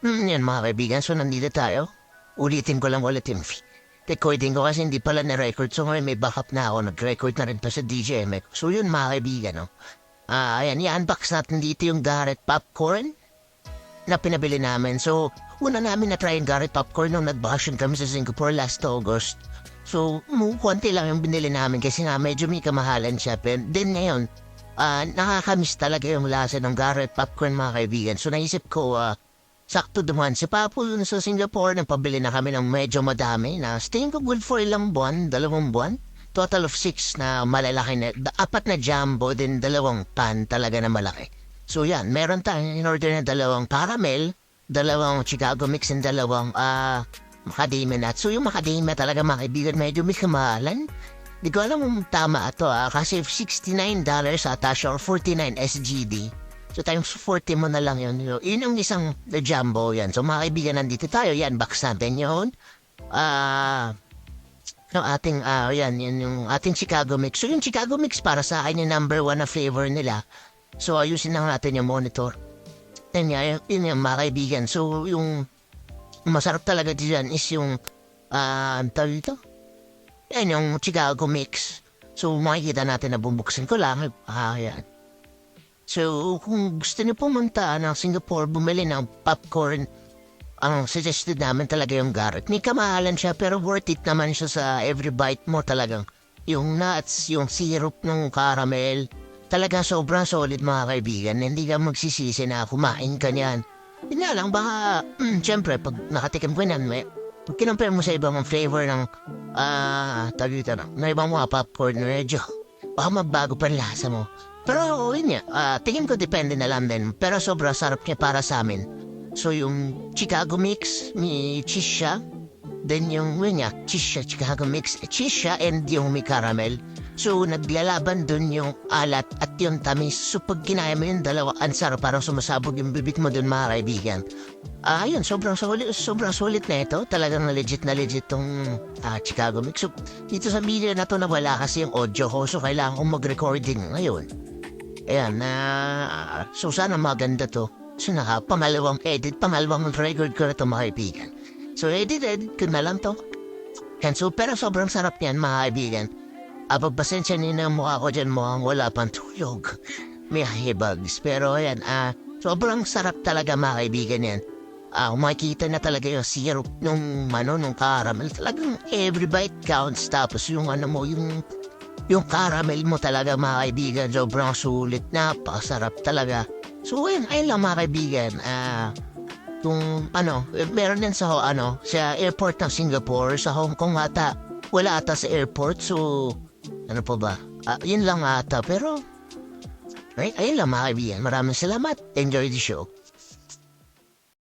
Yan mga kaibigan, so nandito tayo. Ulitin ko lang ulit yung recording ko kasi hindi pala na-record. So ngayon may backup na ako. Nag-record na rin pa sa DJM. So yun mga kaibigan, no? Ayan, i-unbox natin dito yung Garrett Popcorn na pinabili namin. So, una namin na-try yung Garrett Popcorn nung nag-vacation kami sa Singapore last August. So, konti lang yung binili namin kasi nga medyo may kamahalan siya. Pero din ngayon, nakakamiss talaga yung lasa ng Garrett Popcorn mga kaibigan. So naisip ko, sakto duman si Papo dun sa Singapore, nagpabili na kami ng medyo madami na tingin ko good for ilang buwan, 2 buwan. Total of 6 na malalaki na, 4 na jumbo, din 2 pan talaga na malaki. So yan, meron tayong in-order na 2 caramel, 2 Chicago mix, and 2 macadamia nut. So yung macadamia talaga mga kaibigan, medyo may kamahalan. Di ko alam kung tama ito kasi $69 ata siya or 49 SGD. So times 40 mo na lang yun. Yun ang isang the jumbo yan. So mga kaibigan, nandito tayo. Yan, box natin yun. Yung ating, yan yung ating Chicago Mix. So yung Chicago Mix para sa akin yung number 1 na flavor nila. So ayusin lang natin yung monitor. Then yun yung mga kaibigan. So yung masarap talaga dyan is yung, tawag ito? Yan yung Chicago Mix. So makikita natin na bubuksin ko lang. Yan. So, kung gusto niyo pumunta ng Singapore, bumili ng popcorn, ang suggested namin talaga yung Garrett. May kamahalan siya, pero worth it naman siya sa every bite mo talagang. Yung nuts, yung syrup ng caramel, talagang sobrang solid mga kaibigan. Hindi ka magsisisi na kumain ka niyan. Yun nga lang, baka, siyempre, pag nakatikim ko yan, pag kinampere mo sa ibang flavor ng, tagita na ibang mga popcorn, medyo, baka magbago pa ang lasa mo. Pero yun nga, tingin ko depende na lang din. Pero sobrang sarap niya para sa amin. So yung Chicago Mix, may cheese siya. Then yung yun nga, cheese siya, Chicago Mix, cheese siya, and yung may caramel. So naglalaban dun yung alat at yung tamis. So pag kinaya mo yung dalawa, ang sarap, parang sumasabog yung bibig mo dun mga kaibigan. Ayun, sobrang sulit na ito. Talagang legit tong Chicago Mix. So dito sa video na to nawala kasi yung audio ko. So kailangan kong mag-recording ngayon. Ayan, so sana maganda to. So pangalawang record ko na to mga kaibigan. So edit ko na lang to. And so, pero sobrang sarap yan mga kaibigan. Pagpasensya niyo na mukha ko dyan, mukhang wala pang tulog. May hibags. Pero ayan, sobrang sarap talaga mga kaibigan yan. Makikita na talaga yung syrup nung caramel. Talagang every bite counts. Tapos yung yung caramel mo talaga mga kaibigan, sobrang sulit, napakasarap talaga. So ayun lang mga kaibigan, kung meron din sa airport ng Singapore, sa Hong Kong ata, wala ata sa airport, so ano pa ba? Yun lang ata, pero ayun lang mga kaibigan, maraming salamat, enjoy the show.